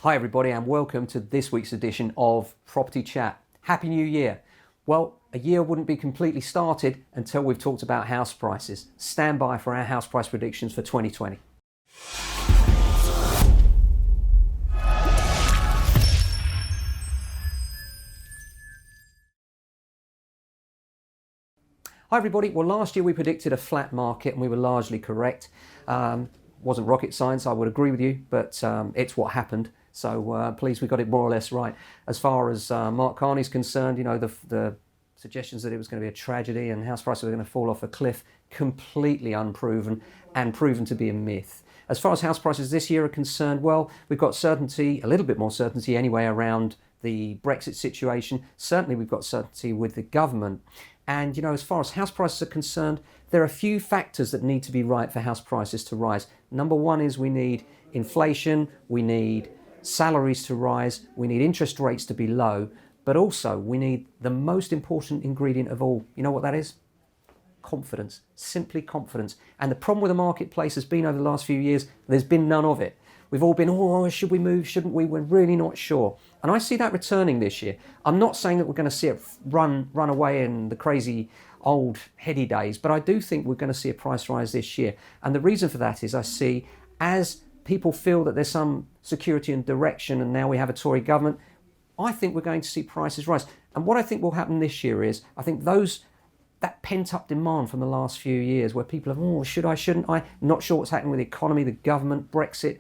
Hi everybody and welcome to this week's edition of Property Chat. Happy New Year. Well, a year wouldn't be completely started until we've talked about house prices. Stand by for our house price predictions for 2020. Hi everybody. Well, last year we predicted a flat market and we were largely correct. Wasn't rocket science, I would agree with you, but it's what happened. So pleased we got it more or less right. As far as Mark Carney's concerned, you know, the suggestions that it was going to be a tragedy and house prices were going to fall off a cliff, completely unproven and proven to be a myth. As far as house prices this year are concerned, well, we've got certainty, a little bit more certainty anyway, around the Brexit situation. Certainly we've got certainty with the government. And, you know, as far as house prices are concerned, there are a few factors that need to be right for house prices to rise. Number one is we need inflation, we need salaries to rise, we need interest rates to be low, but also we need the most important ingredient of all. You know what that is? Confidence, simply confidence. And the problem with the marketplace has been over the last few years, there's been none of it. We've all been, oh, should we move, shouldn't we? We're really not sure. And I see that returning this year. I'm not saying that we're going to see it run away in the crazy old heady days, but I do think we're going to see a price rise this year. And the reason for that is I see as people feel that there's some security and direction and now we have a Tory government, I think we're going to see prices rise. And what I think will happen this year is, I think that pent-up demand from the last few years where people have, oh, should I, shouldn't I? Not sure what's happening with the economy, the government, Brexit.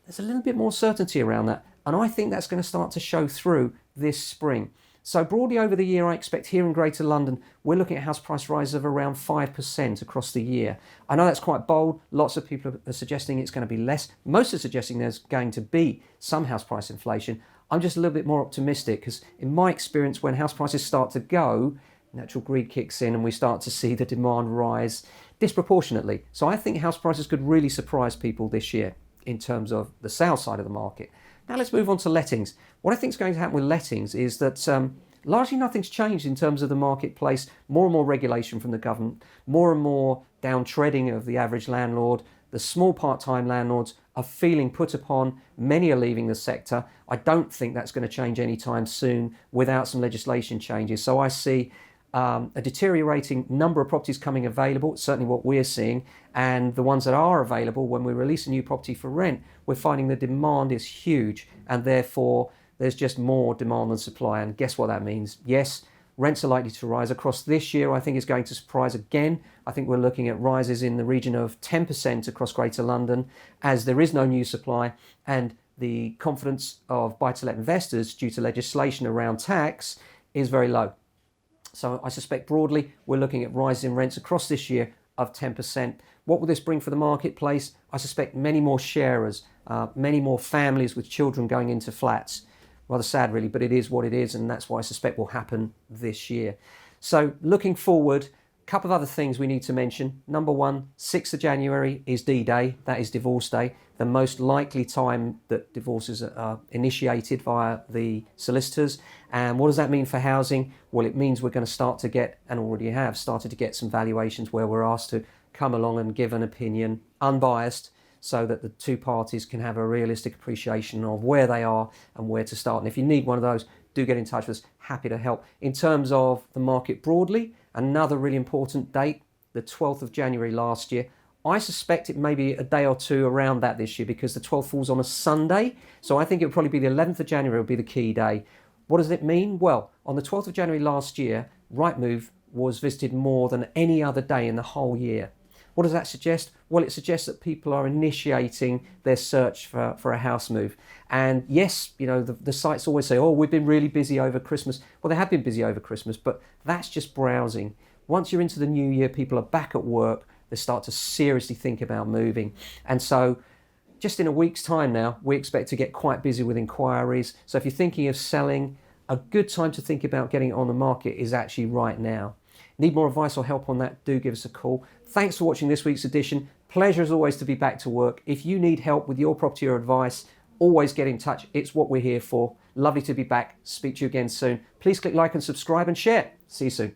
There's a little bit more certainty around that. And I think that's going to start to show through this spring. So broadly over the year, I expect here in Greater London, we're looking at house price rise of around 5% across the year. I know that's quite bold. Lots of people are suggesting it's going to be less. Most are suggesting there's going to be some house price inflation. I'm just a little bit more optimistic because in my experience, when house prices start to go, natural greed kicks in and we start to see the demand rise disproportionately. So I think house prices could really surprise people this year in terms of the sales side of the market. Now let's move on to lettings. What I think is going to happen with lettings is that largely nothing's changed in terms of the marketplace. More and more regulation from the government, more and more downtreading of the average landlord. The small part-time landlords are feeling put upon. Many are leaving the sector. I don't think that's going to change anytime soon without some legislation changes. So I see a deteriorating number of properties coming available, certainly what we're seeing, and the ones that are available, when we release a new property for rent, we're finding the demand is huge and therefore there's just more demand than supply. And guess what that means? Yes, rents are likely to rise across this year. I think it's going to surprise again. I think we're looking at rises in the region of 10% across Greater London as there is no new supply and the confidence of buy-to-let investors due to legislation around tax is very low. So I suspect broadly we're looking at rises in rents across this year of 10%. What will this bring for the marketplace? I suspect many more sharers, many more families with children going into flats. Rather sad really, but it is what it is, and that's what I suspect will happen this year. So looking forward, a couple of other things we need to mention. Number one, 6th of January is D-Day, that is divorce day, the most likely time that divorces are initiated via the solicitors. And what does that mean for housing? Well, it means we're going to start to get, and already have started to get, some valuations where we're asked to come along and give an opinion, unbiased, so that the two parties can have a realistic appreciation of where they are and where to start. And if you need one of those, do get in touch with us. Happy to help. In terms of the market broadly, another really important date, the 12th of January last year. I suspect it may be a day or two around that this year because the 12th falls on a Sunday. So I think it'll probably be the 11th of January will be the key day. What does it mean? Well, on the 12th of January last year, Rightmove was visited more than any other day in the whole year. What does that suggest? Well, it suggests that people are initiating their search for a house move. And yes, you know, the sites always say, oh, we've been really busy over Christmas. Well, they have been busy over Christmas, but that's just browsing. Once you're into the new year, people are back at work. They start to seriously think about moving. And so just in a week's time now, we expect to get quite busy with inquiries. So if you're thinking of selling, a good time to think about getting it on the market is actually right now. Need more advice or help on that, do give us a call. Thanks for watching this week's edition. Pleasure as always to be back to work. If you need help with your property or advice, always get in touch. It's what we're here for. Lovely to be back. Speak to you again soon. Please click like and subscribe and share. See you soon.